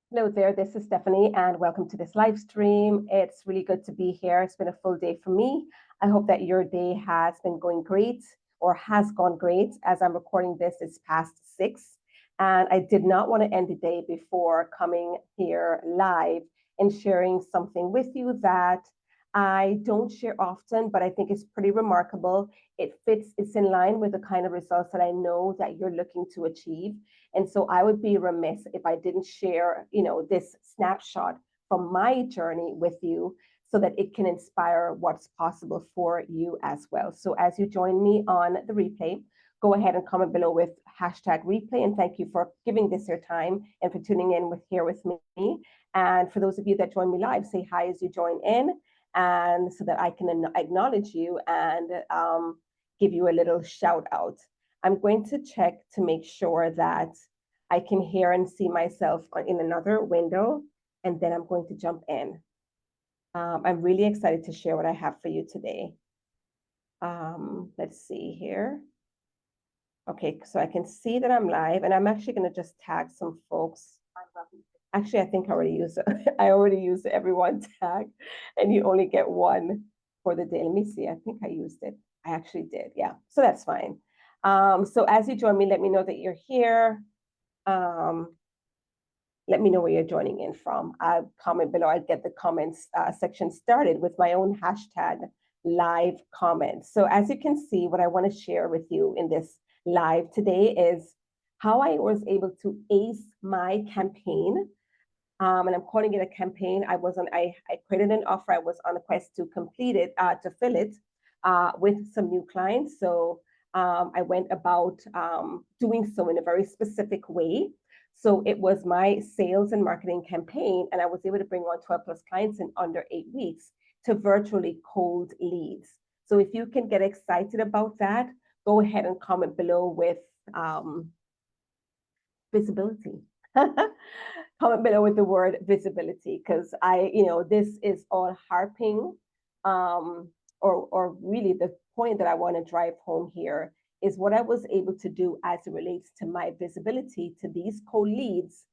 Hello there, this is Stephanie, and welcome to this live stream. It's really good to be here. It's been a full day for me. I hope that your day has been going great or has gone great. As I'm recording this, it's past 6, and I did not want to end the day before coming here live and sharing something with you that I don't share often, but I think it's pretty remarkable. It's in line with the kind of results that I know that you're looking to achieve. And so I would be remiss if I didn't share, this snapshot from my journey with you so that it can inspire what's possible for you as well. So as you join me on the replay, go ahead and comment below with hashtag replay. And thank you for giving this your time and for tuning in with me. And for those of you that join me live, say hi as you join in, and so that I can acknowledge you and give you a little shout out. I'm going to check to make sure that I can hear and see myself in another window, and then I'm going to jump in. I'm really excited to share what I have for you today. Let's see here. Okay, so I can see that I'm live, and I'm actually going to just tag some folks. Actually, I think I already used the everyone tag, and you only get one for the day. Let me see. I think I used it. I actually did. Yeah, so that's fine. So as you join me, let me know that you're here. Let me know where you're joining in from. I'll comment below. I'll get the comments section started with my own hashtag live comments. So as you can see, what I want to share with you in this live today is how I was able to ace my campaign. And I'm calling it a campaign. I created an offer. I was on a quest to complete it, to fill it with some new clients. So I went about doing so in a very specific way. So it was my sales and marketing campaign, and I was able to bring on 12 plus clients in under 8 weeks to virtually cold leads. So if you can get excited about that, go ahead and comment below with visibility. Comment below with the word visibility, because this is all harping, or really the point that I want to drive home here is what I was able to do as it relates to my visibility to these cold leads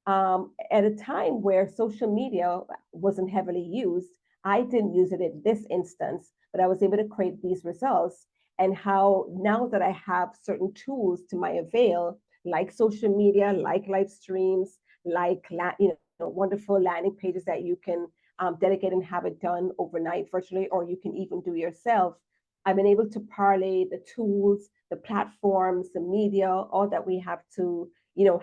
at a time where social media wasn't heavily used. I didn't use it in this instance, but I was able to create these results. And how now that I have certain tools to my avail, like social media, like live streams, like wonderful landing pages that you can delegate and have it done overnight virtually, or you can even do yourself. I've been able to parlay the tools, the platforms, the media, all that we have to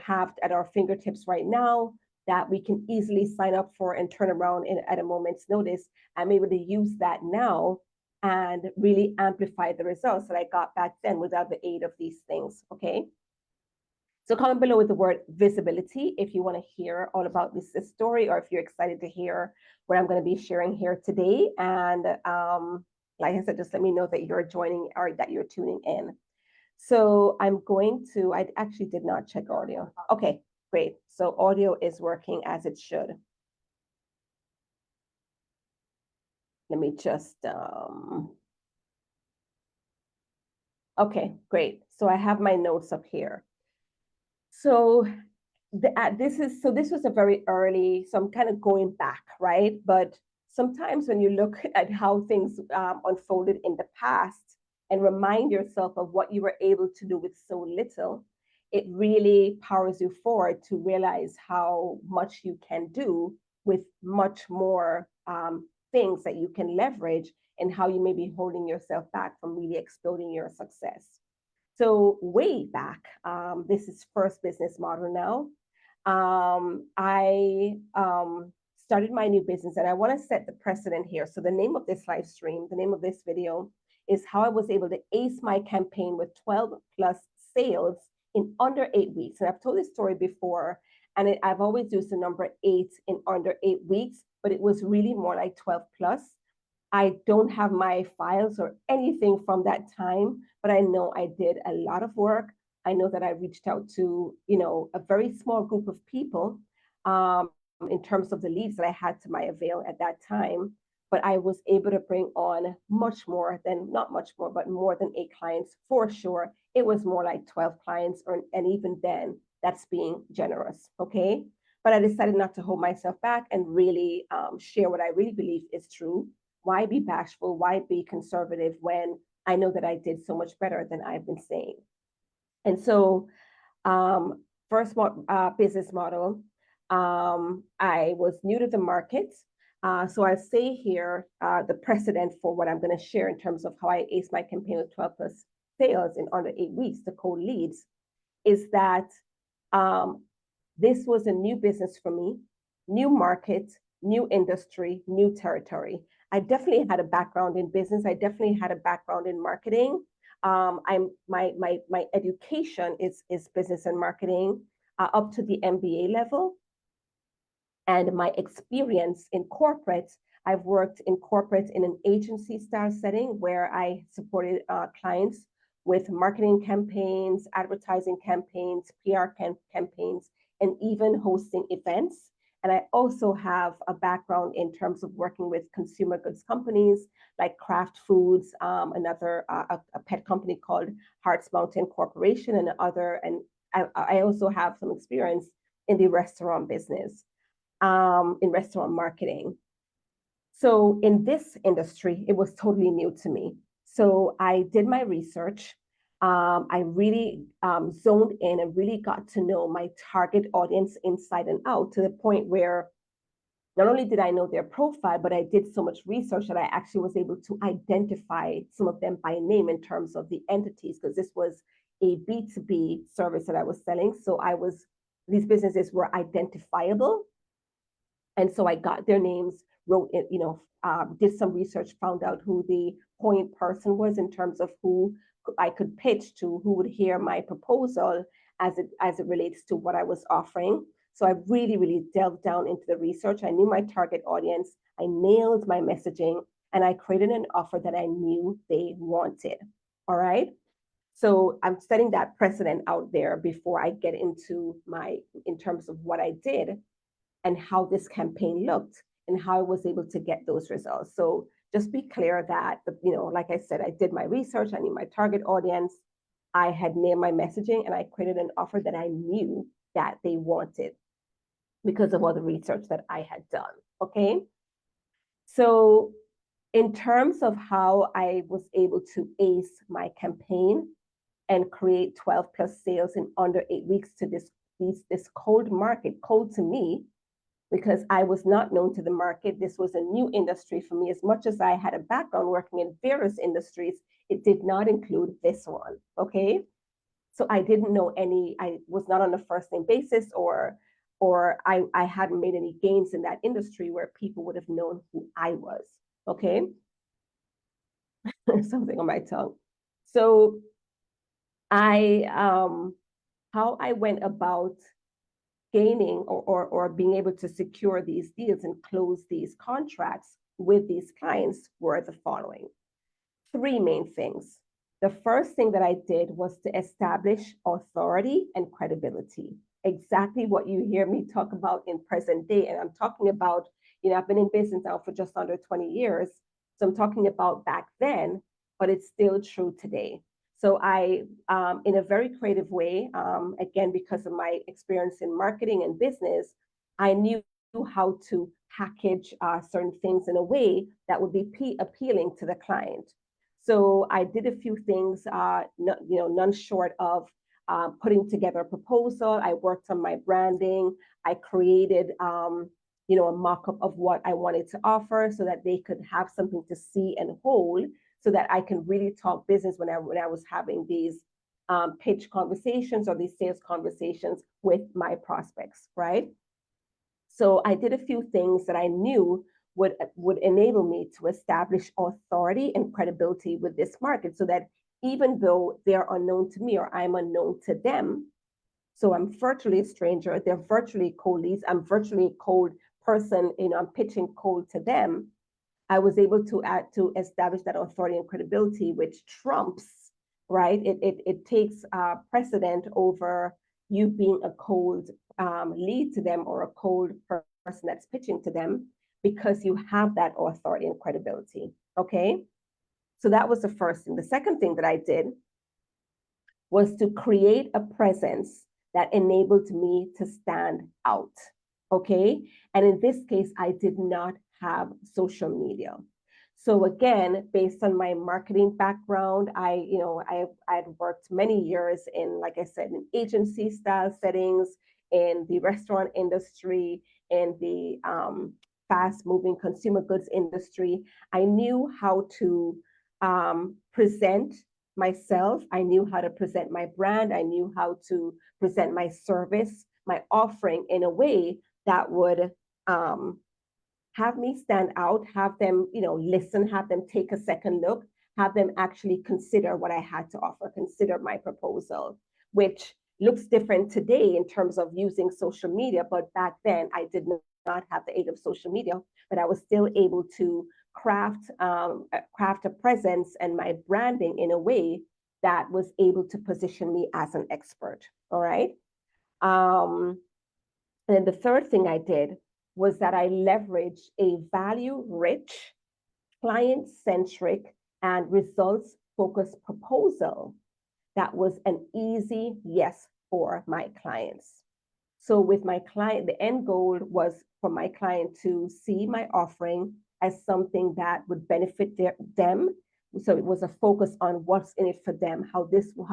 have at our fingertips right now that we can easily sign up for and turn around at a moment's notice. I'm able to use that now and really amplify the results that I got back then without the aid of these things. Okay. So comment below with the word visibility if you want to hear all about this story, or if you're excited to hear what I'm going to be sharing here today. And like I said, just let me know that you're joining or that you're tuning in. So I actually did not check audio. Okay, great. So audio is working as it should. Let me just, okay, great. So I have my notes up here. So this was a very early, so I'm kind of going back, right? But sometimes when you look at how things unfolded in the past and remind yourself of what you were able to do with so little, it really powers you forward to realize how much you can do with much more things that you can leverage, and how you may be holding yourself back from really exploding your success. So way back, this is first business model now. I started my new business, and I want to set the precedent here. So the name of this live stream, the name of this video is how I was able to ace my campaign with 12 plus sales in under 8 weeks. And I've told this story before, and I've always used the number 8 in under 8 weeks, but it was really more like 12 plus. I don't have my files or anything from that time, but I know I did a lot of work. I know that I reached out to, a very small group of people in terms of the leads that I had to my avail at that time. But I was able to bring on much more than, not much more, but more than 8 clients for sure. It was more like 12 clients, and even then, that's being generous. Okay. but I decided not to hold myself back and really share what I really believe is true. Why be bashful? Why be conservative when I know that I did so much better than I've been saying? And so, first business model, I was new to the market. So I say here the precedent for what I'm going to share in terms of how I aced my campaign with 12 plus sales in under 8 weeks, the cold leads, is that this was a new business for me, new market, new industry, new territory. I definitely had a background in business. I definitely had a background in marketing. My education is business and marketing up to the MBA level. And my experience in corporate, I've worked in corporate in an agency style setting where I supported clients with marketing campaigns, advertising campaigns, PR campaigns, and even hosting events. And I also have a background in terms of working with consumer goods companies like Kraft Foods, another a pet company called Hearts Mountain Corporation, and other. And I also have some experience in the restaurant business, in restaurant marketing. So in this industry, it was totally new to me. So I did my research. I really zoned in and really got to know my target audience inside and out, to the point where not only did I know their profile, but I did so much research that I actually was able to identify some of them by name in terms of the entities, because this was a B2B service that I was selling. So these businesses were identifiable. And so I got their names, wrote it, did some research, found out who the point person was in terms of who I could pitch to, who would hear my proposal as it relates to what I was offering. So I really, really delved down into the research. I knew my target audience. I nailed my messaging, and I created an offer that I knew they wanted. All right. So I'm setting that precedent out there before I get into in terms of what I did and how this campaign looked and how I was able to get those results. So just be clear that, like I said, I did my research, I knew my target audience, I had named my messaging, and I created an offer that I knew that they wanted because of all the research that I had done, okay? So in terms of how I was able to ace my campaign and create 12 plus sales in under 8 weeks to this cold market, cold to me, because I was not known to the market. This was a new industry for me. As much as I had a background working in various industries, it did not include this one, okay? So I didn't know I was not on a first name basis, or I hadn't made any gains in that industry where people would have known who I was, okay? Something on my tongue. So how I went about gaining or being able to secure these deals and close these contracts with these clients were the following. 3 main things. The first thing that I did was to establish authority and credibility. Exactly what you hear me talk about in present day. And I'm talking about, I've been in business now for just under 20 years. So I'm talking about back then, but it's still true today. So I, in a very creative way, again, because of my experience in marketing and business, I knew how to package certain things in a way that would be appealing to the client. So I did a few things, none short of putting together a proposal. I worked on my branding. I created, a mock-up of what I wanted to offer so that they could have something to see and hold, so that I can really talk business when I was having these pitch conversations or these sales conversations with my prospects, right? So I did a few things that I knew would enable me to establish authority and credibility with this market, so that even though they're unknown to me or I'm unknown to them, so I'm virtually a stranger, they're virtually cold leads, I'm virtually a cold person, I'm pitching cold to them, I was able to establish that authority and credibility, which trumps, right? It takes precedent over you being a cold lead to them or a cold person that's pitching to them, because you have that authority and credibility, okay? So that was the first thing. The second thing that I did was to create a presence that enabled me to stand out. okay? And in this case, I did not have social media. So again, based on my marketing background, I had worked many years in, like I said, in agency style settings, in the restaurant industry, in the fast moving consumer goods industry. I knew how to present myself. I knew how to present my brand. I knew how to present my service, my offering in a way that would have me stand out, have them, listen, have them take a second look, have them actually consider what I had to offer, consider my proposal, which looks different today in terms of using social media. But back then, I did not have the aid of social media, but I was still able to craft a presence and my branding in a way that was able to position me as an expert. All right. And then the third thing I did was that I leveraged a value rich, client centric, and results focused proposal that was an easy yes for my clients. So, with my client, the end goal was for my client to see my offering as something that would benefit them. So it was a focus on what's in it for them, how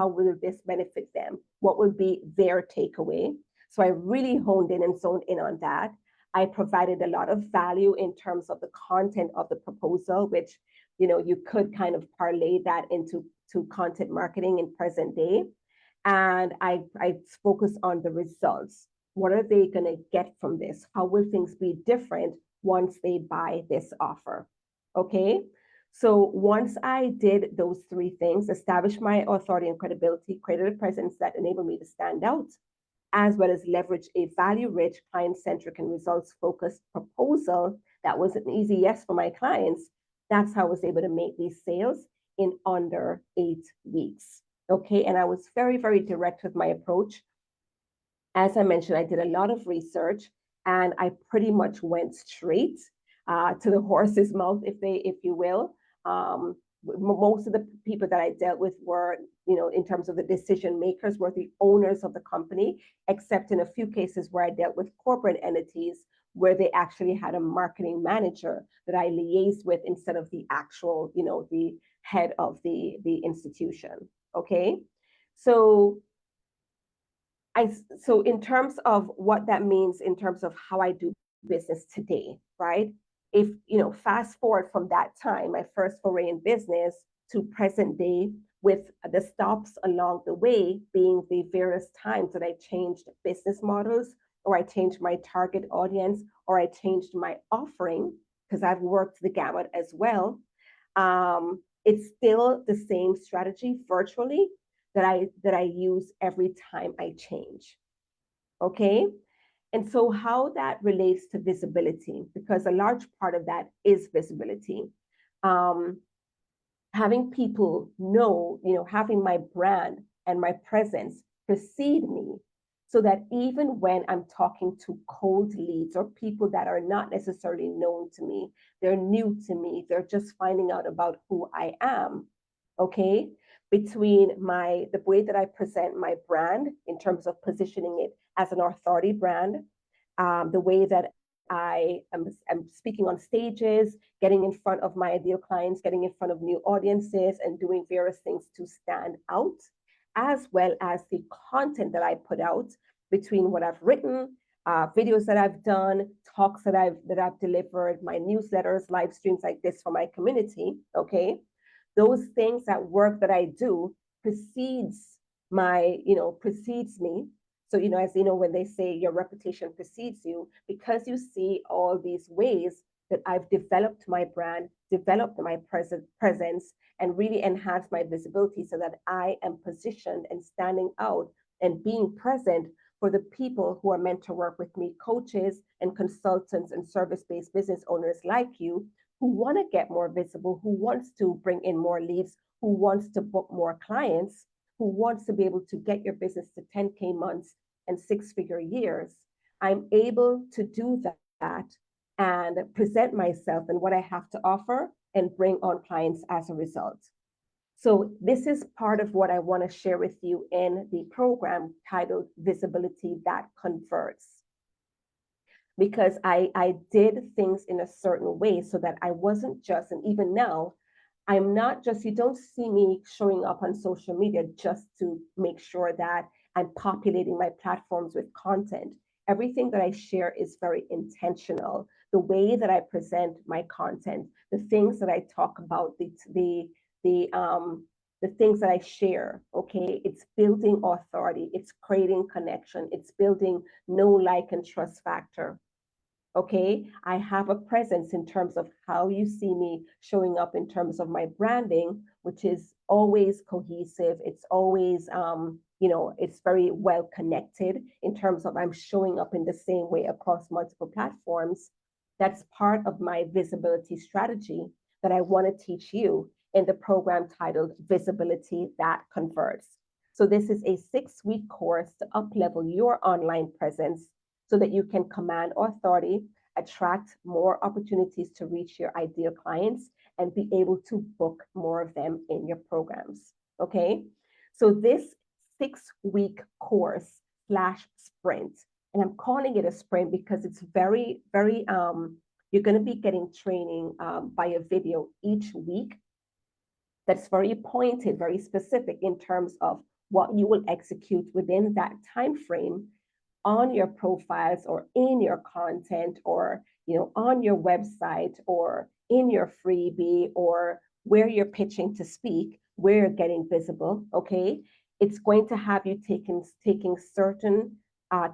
will this benefit them, what would be their takeaway. So I really honed in and zoned in on that. I provided a lot of value in terms of the content of the proposal, which you could kind of parlay that into content marketing in present day. And I focus on the results. What are they going to get from this? How will things be different once they buy this offer? Okay. So once I did those three things, established my authority and credibility, created a presence that enabled me to stand out, as well as leverage a value-rich, client-centric, and results-focused proposal that was an easy yes for my clients, that's how I was able to make these sales in under 8 weeks. Okay, and I was very, very direct with my approach. As I mentioned, I did a lot of research, and I pretty much went straight to the horse's mouth, if you will. Most of the people that I dealt with were, in terms of the decision makers, were the owners of the company, except in a few cases where I dealt with corporate entities where they actually had a marketing manager that I liaised with instead of the actual, the head of the institution. Okay, so so in terms of what that means in terms of how I do business today, right? If fast forward from that time, my first foray in business, to present day, with the stops along the way being the various times that I changed business models, or I changed my target audience, or I changed my offering, because I've worked the gamut as well. It's still the same strategy virtually that I use every time I change. Okay? And so how that relates to visibility, because a large part of that is visibility. Having people know, having my brand and my presence precede me, so that even when I'm talking to cold leads or people that are not necessarily known to me, they're new to me, they're just finding out about who I am. Okay, between the way that I present my brand in terms of positioning it as an authority brand, the way that I'm speaking on stages, getting in front of my ideal clients, getting in front of new audiences, and doing various things to stand out, as well as the content that I put out between what I've written, videos that I've done, talks that I've delivered, my newsletters, live streams like this for my community. Okay, those things, that work that I do precedes precedes me. So, as when they say your reputation precedes you, because you see all these ways that I've developed my brand, developed my presence, and really enhanced my visibility, so that I am positioned and standing out and being present for the people who are meant to work with me, coaches and consultants and service-based business owners like you, who want to get more visible, who wants to bring in more leads, who wants to book more clients, who wants to be able to get your business to 10K months and 6-figure years. I'm able to do that and present myself and what I have to offer and bring on clients as a result. So this is part of what I want to share with you in the program titled Visibility That Converts. because I did things in a certain way so that I wasn't just, and even now, I'm not just, you don't see me showing up on social media just to make sure that I'm populating my platforms with content. Everything that I share is very intentional. The way that I present my content, the things that I talk about, the things that I share, okay, it's building authority, it's creating connection, it's building know, like, and trust factor. Okay, I have a presence in terms of how you see me showing up in terms of my branding, which is always cohesive. It's always, it's very well connected in terms of I'm showing up in the same way across multiple platforms. That's part of my visibility strategy that I want to teach you in the program titled Visibility That Converts. So this is a 6-week course to uplevel your online presence so that you can command authority, attract more opportunities to reach your ideal clients, and be able to book more of them in your programs. Okay. So this 6-week course slash sprint, and I'm calling it a sprint because it's very, very, you're going to be getting training by a video each week that's very pointed, very specific in terms of what you will execute within that time frame on your profiles or in your content or on your website or in your freebie or where you're pitching to speak, where you're getting visible. Okay, it's going to have you taking certain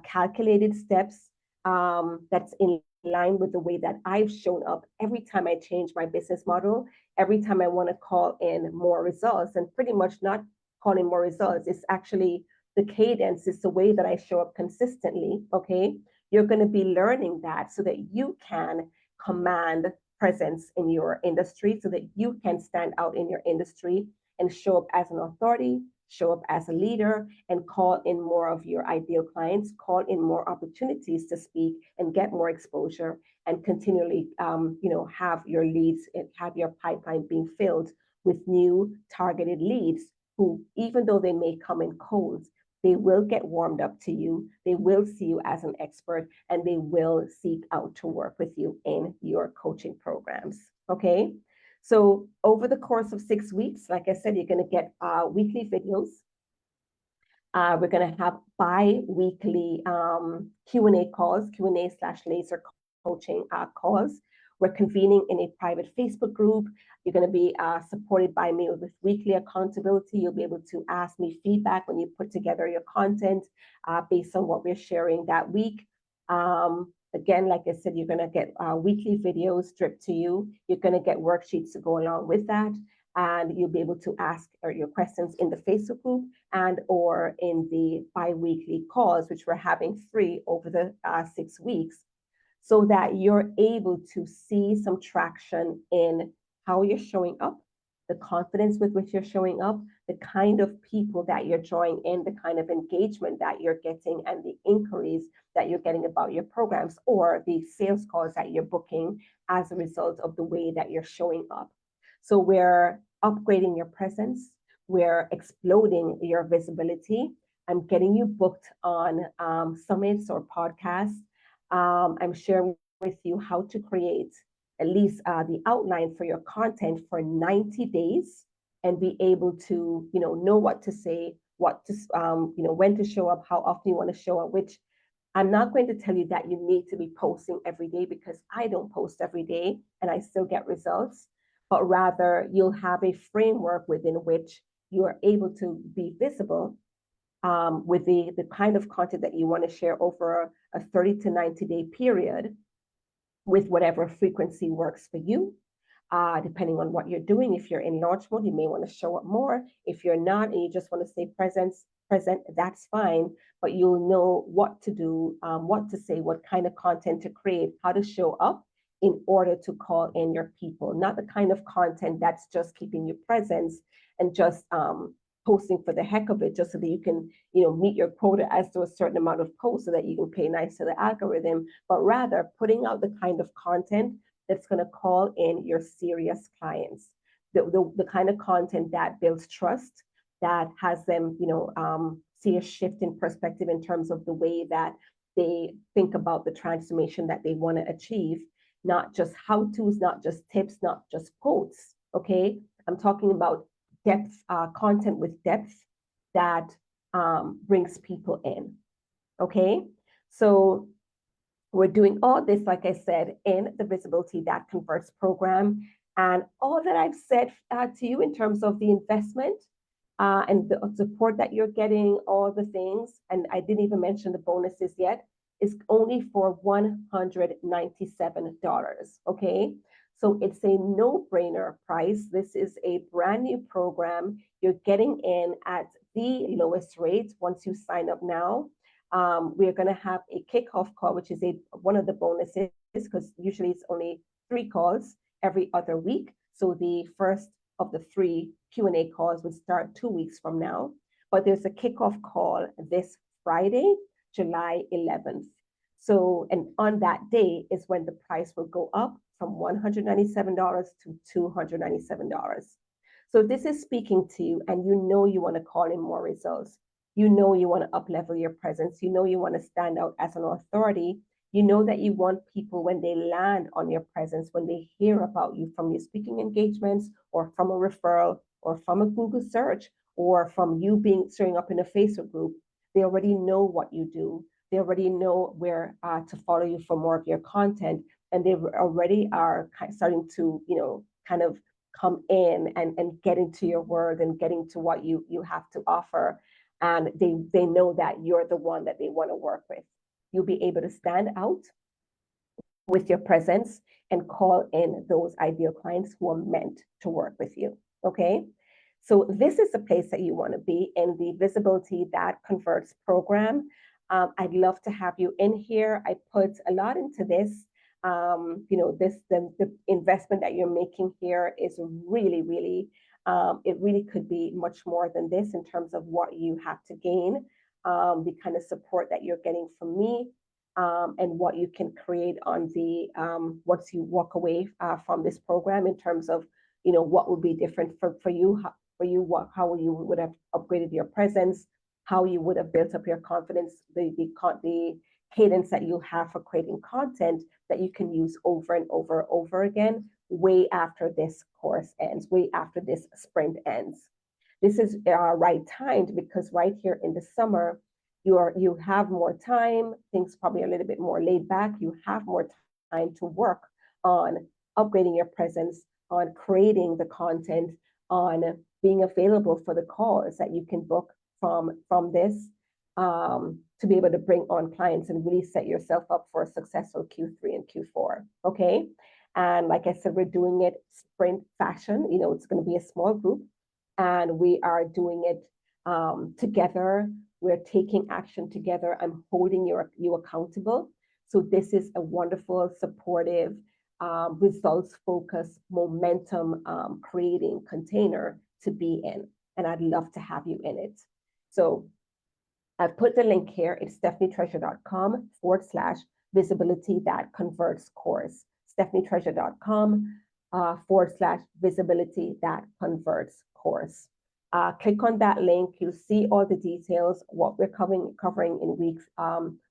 calculated steps that's in line with the way that I've shown up every time I change my business model, every time I want to call in more results, and pretty much not calling more results. It's actually the cadence, is the way that I show up consistently. Okay, you're going to be learning that so that you can command presence in your industry, so that you can stand out in your industry and show up as an authority, show up as a leader, and call in more of your ideal clients, call in more opportunities to speak and get more exposure, and continually, have your leads and have your pipeline being filled with new targeted leads who, even though they may come in cold, they will get warmed up to you, they will see you as an expert, and they will seek out to work with you in your coaching programs. Okay. So over the course of 6 weeks, like I said, you're going to get weekly videos. We're going to have bi-weekly Q&A calls, Q&A / laser coaching calls. We're convening in a private Facebook group. You're going to be supported by me with weekly accountability. You'll be able to ask me feedback when you put together your content based on what we're sharing that week. Again, like I said, you're going to get weekly videos dripped to you. You're going to get worksheets to go along with that. And you'll be able to ask your questions in the Facebook group and or in the bi-weekly calls, which we're having 3 over the 6 weeks, so that you're able to see some traction in how you're showing up, the confidence with which you're showing up, the kind of people that you're drawing in, the kind of engagement that you're getting, and the inquiries that you're getting about your programs or the sales calls that you're booking as a result of the way that you're showing up. So we're upgrading your presence, we're exploding your visibility. I'm getting you booked on summits or podcasts. I'm sharing with you how to create at least the outline for your content for 90 days and be able to, know what to say, what to, when to show up, how often you want to show up, which I'm not going to tell you that you need to be posting every day, because I don't post every day and I still get results, but rather you'll have a framework within which you are able to be visible with the kind of content that you want to share over a 30 to 90 day period with whatever frequency works for you. Depending on what you're doing. If you're in launch mode, you may want to show up more. If you're not and you just want to stay present, that's fine. But you'll know what to do, what to say, what kind of content to create, how to show up in order to call in your people. Not the kind of content that's just keeping you present and just posting for the heck of it, just so that you can, meet your quota as to a certain amount of posts so that you can pay nice to the algorithm, but rather putting out the kind of content that's going to call in your serious clients, the kind of content that builds trust, that has them, see a shift in perspective in terms of the way that they think about the transformation that they want to achieve, not just how-tos, not just tips, not just quotes, okay? I'm talking about depth, content with depth that brings people in, okay? So we're doing all this, like I said, in the Visibility That Converts program. And all that I've said to you in terms of the investment and the support that you're getting, all the things, and I didn't even mention the bonuses yet, is only for $197, okay? So it's a no-brainer price. This is a brand new program. You're getting in at the lowest rate once you sign up now. We're going to have a kickoff call, which is one of the bonuses, because usually it's only 3 calls every other week. So the first of the 3 Q&A calls would start 2 weeks from now. But there's a kickoff call this Friday, July 11th. So, and on that day is when the price will go up from $197 to $297. So if this is speaking to you and you know you want to call in more results, you know you want to up-level your presence, you know you want to stand out as an authority, you know that you want people, when they land on your presence, when they hear about you from your speaking engagements or from a referral or from a Google search or from you showing up in a Facebook group, they already know what you do. They already know where to follow you for more of your content, and they already are starting to, kind of come in and get into your word and getting to what you have to offer. And they know that you're the one that they want to work with. You'll be able to stand out with your presence and call in those ideal clients who are meant to work with you, okay? So this is the place that you want to be in the Visibility That Converts program. I'd love to have you in here. I put a lot into this. The investment that you're making here is really, really, it really could be much more than this in terms of what you have to gain, the kind of support that you're getting from me, and what you can create on the once you walk away from this program in terms of, what would be different for you, how you would have upgraded your presence, how you would have built up your confidence, the cadence that you have for creating content that you can use over and over again, way after this course ends, way after this sprint ends. This is right timed because right here in the summer, you have more time, things probably a little bit more laid back, you have more time to work on upgrading your presence, on creating the content, on being available for the calls that you can book from this, to be able to bring on clients and really set yourself up for a successful Q3 and Q4, okay? And like I said, we're doing it sprint fashion. It's going to be a small group, and we are doing it together. We're taking action together. I'm holding you accountable. So this is a wonderful, supportive, results-focused, momentum creating container to be in. And I'd love to have you in it. So I've put the link here. It's stephanietreasure.com/visibility that converts course. stephanietreasure.com/visibility that converts course. Click on that link. You'll see all the details, what we're covering in weeks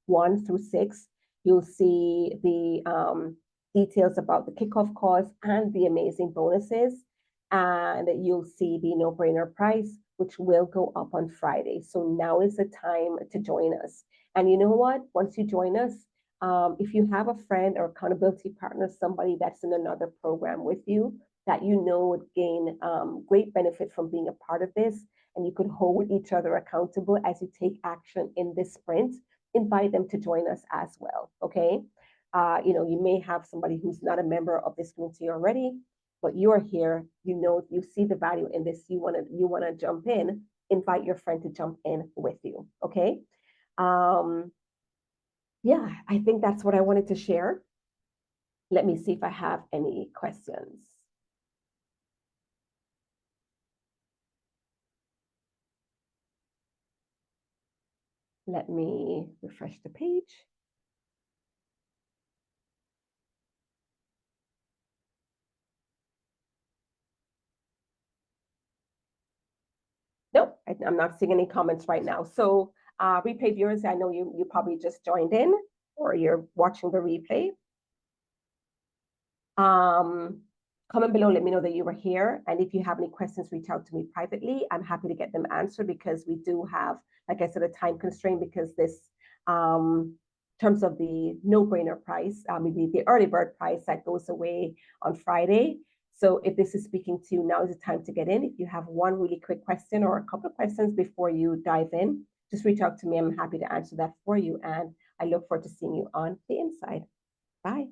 1 through 6. You'll see the details about the kickoff calls and the amazing bonuses. And you'll see the no-brainer price, which will go up on Friday. So now is the time to join us. And you know what? Once you join us, if you have a friend or accountability partner, somebody that's in another program with you that you know would gain great benefit from being a part of this, and you could hold each other accountable as you take action in this sprint, invite them to join us as well, okay? You may have somebody who's not a member of this community already, but you're here, you see the value in this, you wanna jump in, invite your friend to jump in with you, okay? Yeah, I think that's what I wanted to share. Let me see if I have any questions. Let me refresh the page. Nope, I'm not seeing any comments right now. So Replay viewers, I know you probably just joined in or you're watching the replay. Comment below, let me know that you were here. And if you have any questions, reach out to me privately. I'm happy to get them answered because we do have, like I said, a time constraint because this, in terms of the no-brainer price, maybe the early bird price that goes away on Friday. So if this is speaking to you, now is the time to get in. If you have one really quick question or a couple of questions before you dive in, just reach out to me. I'm happy to answer that for you. And I look forward to seeing you on the inside. Bye.